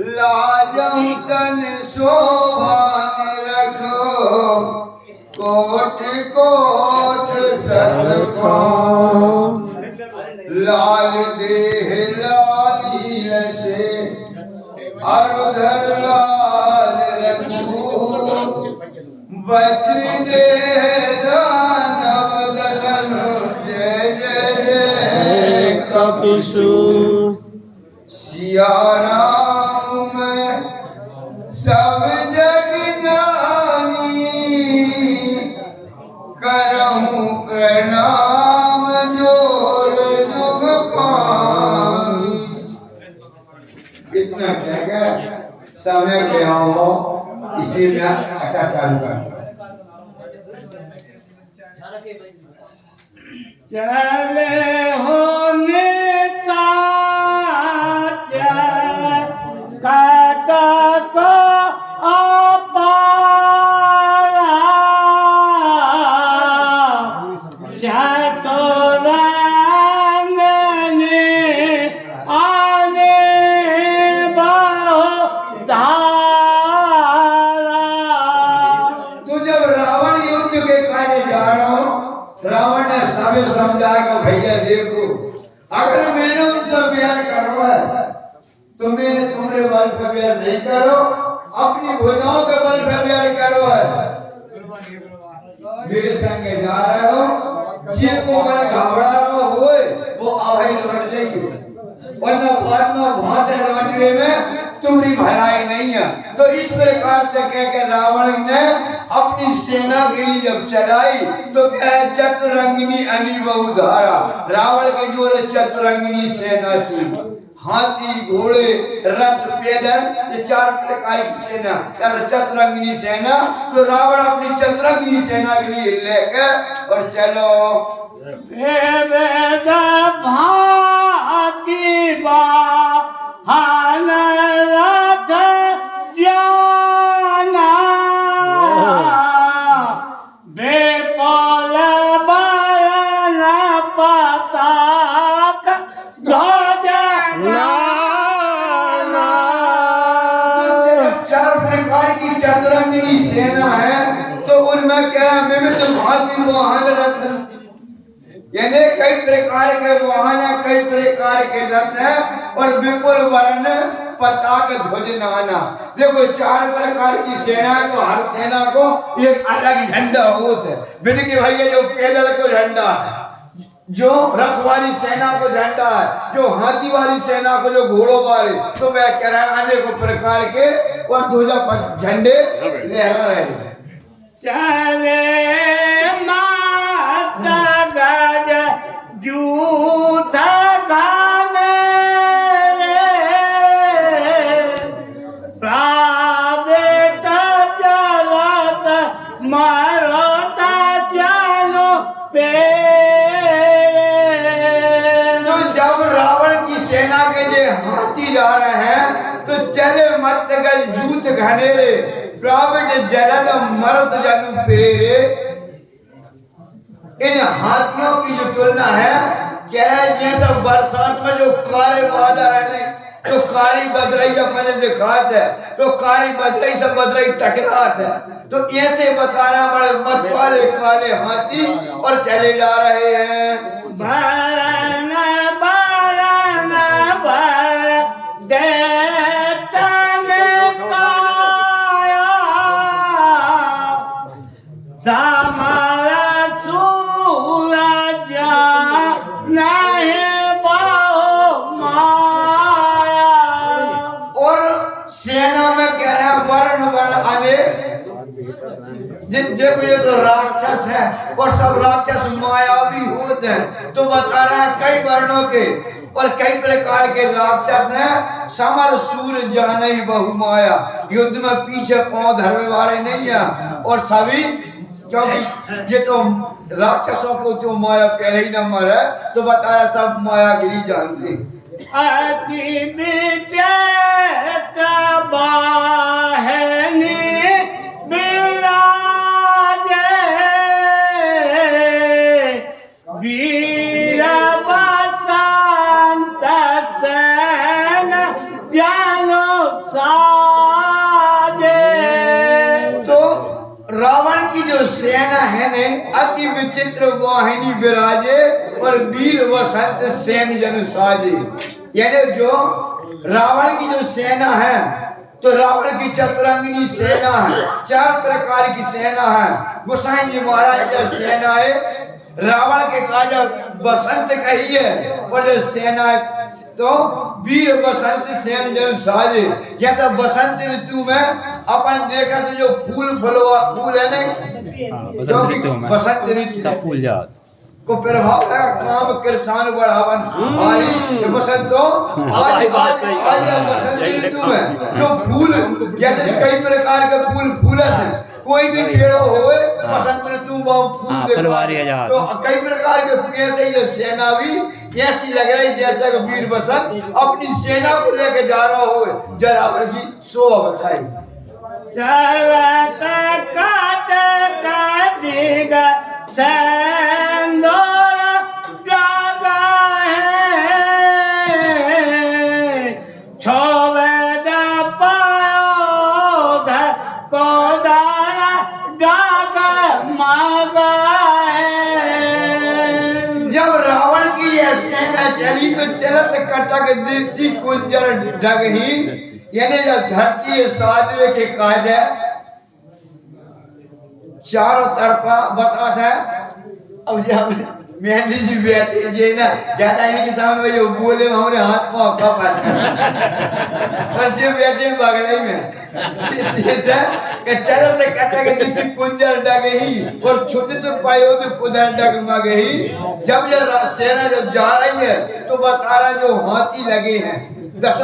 लाजम तन शोभान रखो coat coat सदको लाल देह लाली से अरुधर लाल रखो वज्र देह दानव दलन जय जय जय कपिशु सिया राम में सब जग जानी करहूं प्रणाम जोर जुग पानी। इतना कहकर समय पे हो इसलिए मैं कथा चालू करता चले हो नेता काटा को अपारा जातो रंगने आने बहु धारा। तू जब रावण युद्ध के कार्य जा रहा हो रावण ने सब समझा कि भैया देखो अगर मैंने उनसे प्यार करवा है तो मैंने तुम्हारे बल पे प्यार नहीं करो अपनी भुजाओं के बल पे प्यार करो मेरे संग जा रहे हो जे को मन घबरा रहो होए वो आवे लौट जाइए वरना बाद में वहां से लौटने में तुम्हारी भलाई नहीं है। तो इस प्रकार से कह के रावण ने अपनी सेना के लिए जब चलाई तो क्या है चतुरंगिनी अनी बहुधारा रावण की जो चतुरंगिनी सेना थी हाथी घोड़े रथ पैदल ये चार प्रकार की सेना ऐसा चतुरंगिनी सेना। तो रावण अपनी चतुरंगिनी सेना के लिए लेकर और चलो भाती बाहन रथ जाना बेपल बरन पताक ध्वज नाना। चार प्रकार की चतुरंगिनी सेना है तो उनमें क्या विविध भांति वाहन रथ यानी कई प्रकार के वाहन है कई प्रकार के रथ है और विपुल वर्ण पताक ध्वज नाना। देखो चार प्रकार की सेना को हर सेना को एक अलग झंडा होता है बिन के भैया जो पैदल को झंडा है जो रथ वाली सेना को झंडा है जो हाथी वाली सेना को जो घोड़ों वाले तो वह कह रहा है अनेक प्रकार के और ध्वजा झंडे लहरा रहे हैं। चले माता गज जूथ गाने प्रावेट चलत मारता चलो पे। तो जब रावण की सेना के जे हाथी जा रहे हैं तो चले मत गल जूथ घनेरे प्रावेट जलद मरद जनु पेरे। इन हाथियों की जो तुलना है कह रहा है जैसा बरसात में जो काले बादल है तो काली बदरई अपने दिखात है तो काली बदरई से बदरई टकरात है तो ऐसे बता रहा बड़े मत वाले काले हाथी और चले जा रहे हैं। बरन बरन बर देतन काया हमारा सूरज नहीं बहु माया। और सेना में कह रहे हैं वर्ण वर्ण आने देखो ये तो राक्षस है और सब राक्षस मायावी होते हैं तो बता रहे हैं कई वर्णों के और कई प्रकार के राक्षस हैं। समर सूर जाने बहु माया युद्ध में पीछे पांव धरने वाले नहीं है और सभी क्योंकि ये तो राक्षसों को जो माया पहले ही नंबर है तो बता रहा सब मायागिरी जानते। अति विद्या बाहनी विराजे सेना है ने अति विचित्र वाहिनी विराजे और वीर वसंत सेन जन साजे। यानी जो रावण की जो सेना है तो रावण की चतुरंगिनी सेना है, 4 प्रकार की सेना है। गोसाई जी महाराज की सेना है रावण के काजा बसंत कही है और जो सेना तो वीर बसंत सेन जन साजे। जैसा बसंत ऋतु में अपन देखा तो जो फूल है नहीं, जो कि बसंत ऋतु फूल जात को प्रभाव है काम किसान बढ़ावन हमारी बसंत आज बसंत ऋतु में जो फूल जैसे कई प्रकार के फूलत हैं, कोई भी पेड़ होए बसंत ऋतु में फूल देखा तो कई प्रकार के ऐसे ही सेना भी ऐसी लग रही जैसे कि वीर बसंत अपनी सेना को लेके जा रहा हो। जरा की शोभा बताई। चलत काट दिगा सेंदूर जागा है, छोवेद पायो धर को दारा जागा मागा है। जब रावण की यह सेना चली तो चलत कटक दीप्ति कुंजर डगही। यानी जब धरती साधवे के काज है चारों तरफा बता था। अब जब मेहंदी जी बैठे जे ना ज्यादा इनके सामने जो बोले हमारे हाथ पांव कपड़ पर जो बैठे बगल में जैसा कि चलो तो कटा के किसी कुंजर डगही और छोटे तो पायो तो पुदर डगमग ही। जब ये सेना जब जा रही है तो बता रहा जो हाथी लगे हैं 10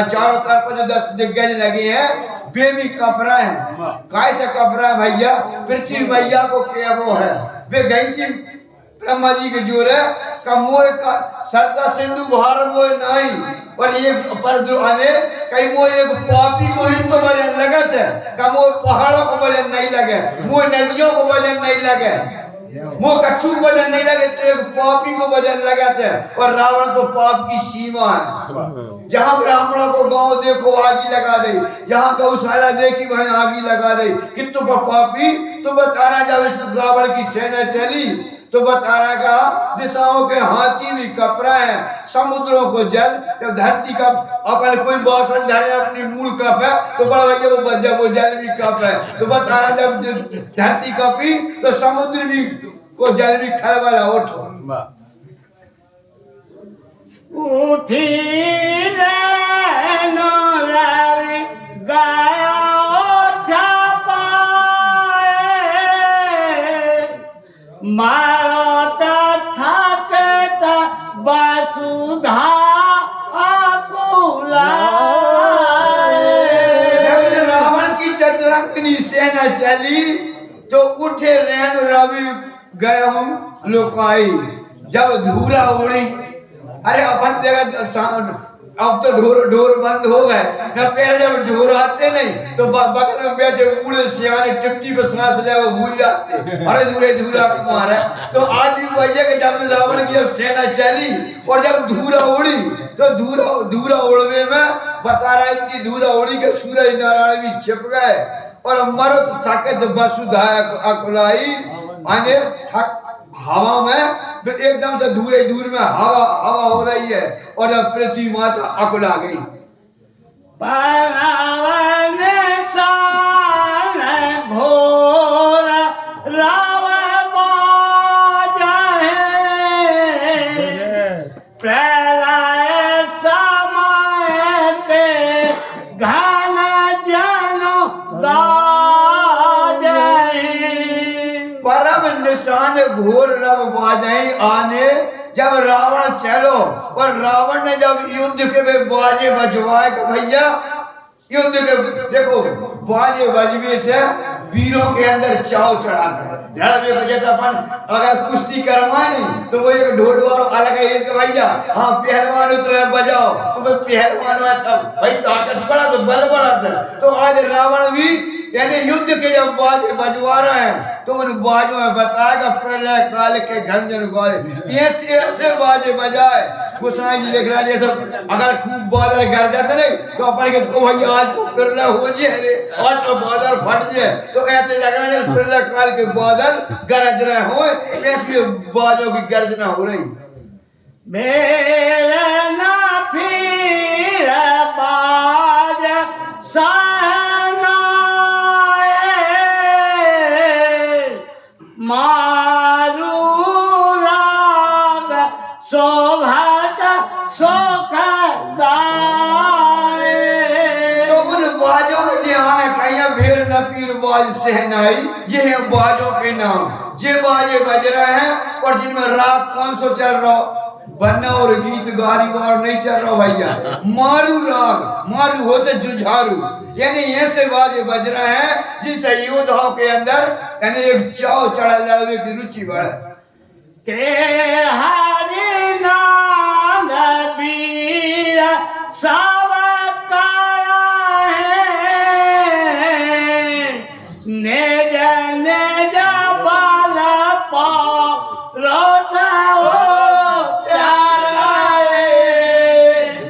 चारों तरफ जो 10 दिग्गज लगे हैं वे भी कपड़ा है। कैसे कपड़ा है भैया? पृथ्वी मैया को क्या वो है वे गई थी ब्रह्मा जी के जोर है का मोह का सरदा सिंधु भार मोह नहीं और ये पर जो आने कई मोह एक पापी को ही तो वजन लगत है का मोह पहाड़ों को वजन नहीं लगे, मोह नदियों को वजन नहीं लगे, मोह कच्छू को वजन नहीं लगे तो एक पापी को वजन लगाते हैं। और रावण तो पाप की सीमा है। जहाँ ब्राह्मणों को गांव देखो आगी लगा दे, जहाँ गौशाला देखी वहीं आगी लगा दे। कितु का पापी तो बता रहा जब इस रावण की सेना चली तो बता रहा का दिशाओं के हाथी भी कपड़ा है, समुद्रों को जल। जब धरती का अपन कोई बौसन धरे अपनी मूल कप है तो बड़ा भैया जब वो जल भी कप है तो बता रहा जब धरती कपी तो समुद्र भी को जल भी खलबला उठो। उठी नो रावी गाया छापाए मारो थकता वसुधा आकुलाए। जब रावण की चतुरंगिनी सेना चली तो उठे रैन रवि गए हम लोकाई। जब धूरा उड़ी अरे अपन देखा अब तो ढोर बंद हो गए न पहले जब ढोर आते नहीं तो बगल में बैठे बूढ़े सियाने टिप्टी पे सांस ले वो भूल जाते अरे धूरा कुमार है। तो आज भी वही है कि जब रावण की जब सेना चली और जब धूरा उड़ी तो धूरा उड़ने में बता रहा है कि धूरा उड़ी के सूरज नारायण भी छिप गए और मरुत थके तो वसुधा अकुलाई आने थक हवा में फिर एकदम से दूर में हवा हो रही है और अब पृथ्वी माता अकुला गई। पावन साल भोर राव बाजे प्रलय समय के घन जनो गाजे। परम निशान घोर रब बाजे आने। जब रावण चलो और रावण ने जब युद्ध के में बाजे बजवाए कि भैया युद्ध के देखो बाजे बजवे से वीरों के अंदर चाव चढ़ाता है। लड़ने बजे तो अपन अगर कुश्ती करवाए नहीं तो वो एक ढोलवार अलग है कि भैया हाँ पहलवान उतरे बजाओ तो भाई पहलवान तब भाई ताकत बढ़ा तो बल बढ़ा था। तो आज रावण भी यानी युद्ध के जब बाजे बजवा रहे हैं तो उन बाजों में बताएगा प्रलय काल के घंजन गौरे ऐसे बाजे बजाए। गोसाई जी लिख रहा जैसे अगर खूब बादल गर जाते नहीं तो अपन के भैया आज को प्रलय हो जाए रे आज तो बादल फट जाए तो ऐसे लगना जैसे पिछले काल के बादल गरज रहे हो, ऐसी बाजों की गर्जना हो रही। मेरे ना फिर बाज सहनाए मारू राग शोभत सुखदाए। तो उन बाजों में जहाँ है कहीं भेड़ न पीर बाज सहनाई, ये है बाजों के नाम। जे बाजे बज रहे हैं और जिनमें राग कौन सो चल रहा, बन्ना और गीत गारी बार नहीं चल रहा भैया, मारू राग, मारू होते जुझारू, यानी ऐसे बाजे बज रहे हैं जिनसे योद्धाओं के अंदर यानी एक चाव चढ़ा लड़ने की रुचि बढ़े। के हरि नाम वीर सब कराहे निज निज बल परोसो चराए।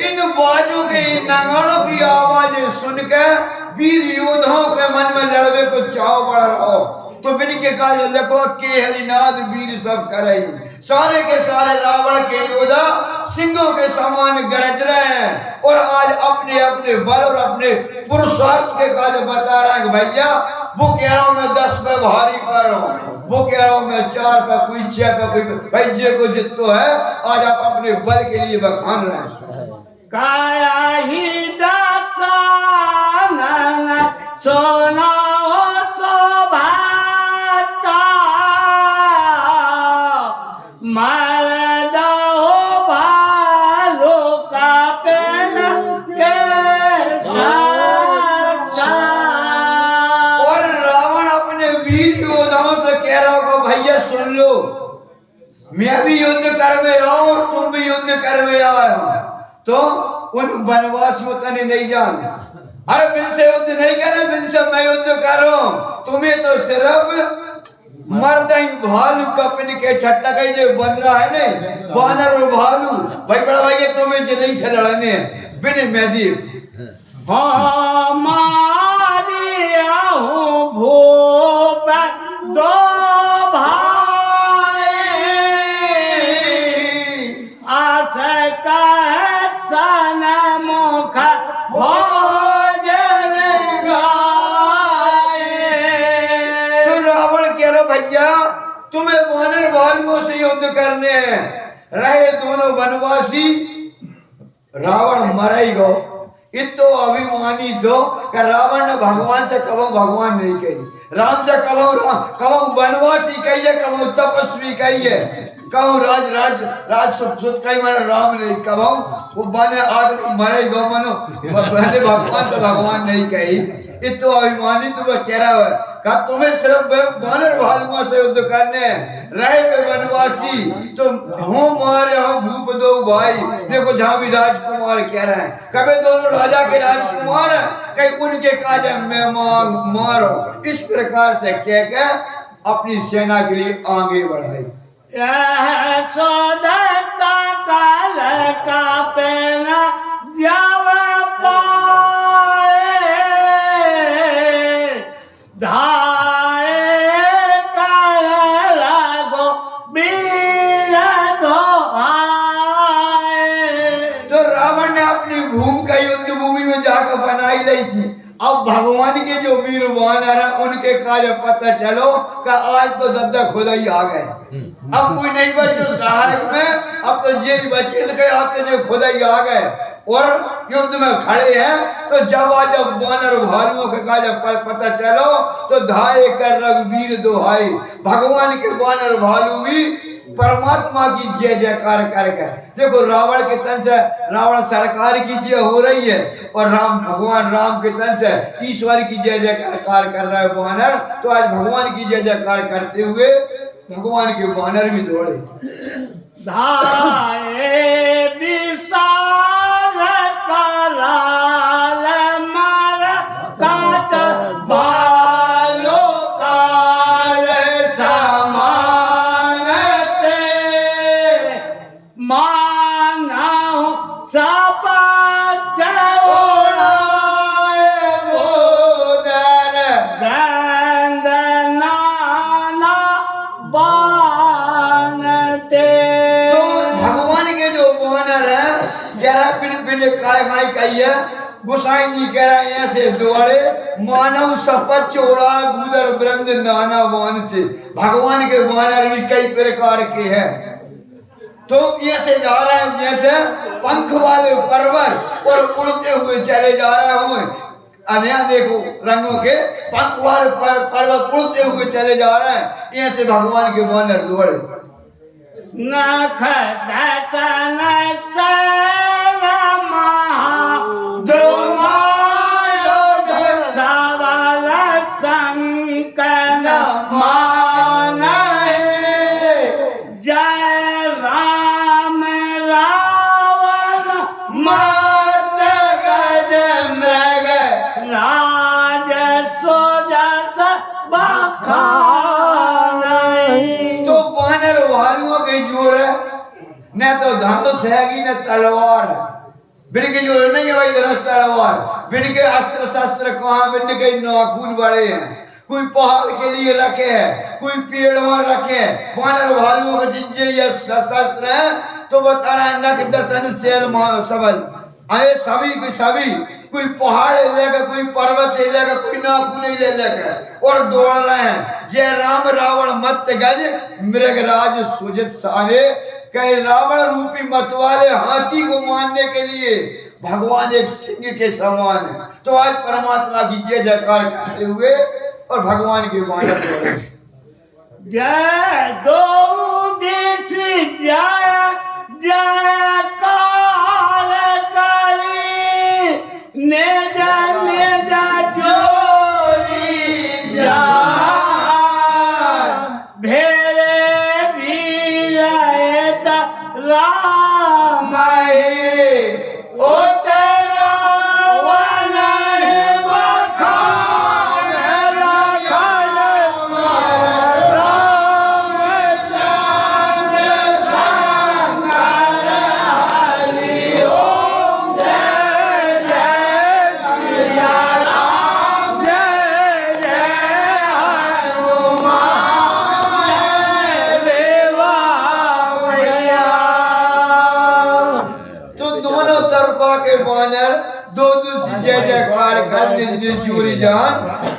इन बाजों की नगाड़ों की आवाज सुनकर वीर योद्धाओं के मन में लड़वे को चाव बढ़ रहा हो, तो बिन के कहा देखो के हरिनाद वीर सब करे। सारे के सारे रावण के योद्धा सिंहों के समान गरज रहे हैं और आज अपने अपने बल और अपने पुरुषार्थ के काज बता रहे हैं। भैया वो कह रहा हूं मैं 10 पे भारी कर रहा हूं, वो कह रहा हूं मैं 4 पे, कोई 6 पे, कोई भाई जे को जितो है आज आप अपने बल के लिए बखान रहे हैं। काया ही दासानन सोना शोभा मरदा हो भालू का पेन के और रावण अपने वीर योद्धाओं से कह रहा होगा भैया सुन लो, मैं भी युद्ध करवे आऊं और तुम भी युद्ध करवे आए, तो उन वनवासियों तने नहीं जान, अरे बिन से युद्ध नहीं करे, बिन से मैं युद्ध कर रहा हूं, तुम्हें तो सिर्फ मर्दाई भालू कपन के छट्टा कहीं जो बन रहा है नहीं, बानर और भालू भाई बड़ा भाई तुम्हें जो नहीं से लड़ने बिन मैदी मारिया हूँ भूप दो भाई आस सन मुख भोजन गाए। तो रावण कह रहा भैया तुम्हें वानर भालुओं से युद्ध करने हैं, रहे दोनों वनवासी, रावण मरेगा इतो अभिमानी दो कि रावण ने भगवान से कहो भगवान नहीं कही, राम से कहो वनवासी कहिए, कहो तपस्वी कहिए, कहो राज सुत कही मैंने राम नहीं कहो, वो बने आदमी मरेगा मनो पहले भगवान तो भगवान नहीं कही, इतो अभिमानी तो वह कह रहा है का तुम्हें सिर्फ वानर भालुओं से युद्ध करने रहे वनवासी, तो हो मारे हो भूप दो भाई। देखो जहां भी राजकुमार कह रहे हैं कभी दोनों राजा के राजकुमार कहीं उनके काज में मारो, इस प्रकार से कह के अपनी सेना के लिए आगे बढ़ाई। काल का पेना जब पाए धाए कर लगो बीर धोआए। तो रावण ने अपनी भूमि का युद्ध भूमि में जाकर बनाई ली थी, अब भगवान के जो वीर वानर हैं उनके काज पता चलो कि आज तो दद्दा खुदा ही आ गए, अब कोई नहीं बचे सहायक में, अब तो ये बचे गए, अब तो जो खुदा ही आ गए और युद्ध में खड़े हैं। तो जब वानर भालुओं के काज पता चलो तो धाये कर रघुवीर दोहाई, भगवान के वानर भालू भी परमात्मा की जय जयकार करके, देखो रावण के तन से रावण सरकार की जय हो रही है और भगवान राम के तन से ईश्वर की जय जयकार कर रहा है वानर, तो आज भगवान की जय जयकार करते हुए भगवान के वानर भी दौड़े। धाये विशाल कराल मार काट बालो काल समानते मानव सपच उड़ाए बोध ते तो भगवान के जो वानर है जरा पिन पिन काय काय कहिए गोसाई जी कह रहे हैं ऐसे दौड़े मानव सपत चोड़ा गुदर ब्रंद नाना वान से। भगवान के वानर भी कई प्रकार के हैं। तो ऐसे जा रहे हैं जैसे पंख वाले पर्वत और उड़ते हुए चले जा रहे हों अनेक रंगों के पंख वाले पर्वत उड़ते हुए चले जा रहे हैं। ऐसे भगवान के वानर दौड़े नख दसन महाद्रुमायोग सबल संकन मान जय राम रावण मत गज मृग राज सोजस बखान। तो वानर भालुओं के जोर है न तो धनुष हैगी न तलवार। बिन के जोर नहीं है भाई धनुष तलवार। बिन के अस्त्र शस्त्र कहाँ बिन के नाखून बड़े हैं। कोई पहाड़ के लिए रखे हैं कोई पेड़ वहां रखे हैं। वानर भालुओं के जिनके ये शस्त्र है तो बता रहा है नख दसन शैल सबल। अरे सभी के सभी कोई पहाड़ लेकर कोई पर्वत लेकर कोई नाखून ले लेकर और दौड़ रहे हैं। जय राम रावण मत गज मृगराज सुजत सारे। कहे रावण रूपी मत वाले हाथी को मारने के लिए भगवान एक सिंह के समान है। तो आज परमात्मा की जय जयकार करते हुए और भगवान के वानर दौड़े जय दो देश जय जयकार करी नेजा नेजा जोरी जा भेरे वीर राम ओ तेरा वन बखान राखन दो दूसरी जय जयकार करने चूरी जान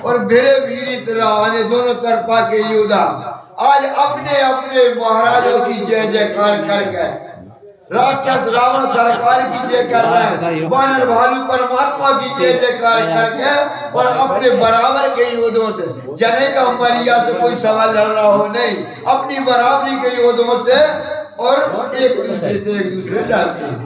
और भेरे वीरित रावण दोनों तरफा के योद्धा आज अपने अपने महाराजों की जय जयकार कर गए। राक्षस रावण सरकार की जय कर रहे हैं। वानर भालू परमात्मा की जय जयकार करके और अपने बराबर के योद्धों से जने का मरिया से कोई सवाल लड़ रहा हो नहीं अपनी बराबरी के योद्धों से और एक दूसरे से एक दूसरे लड़ते हैं।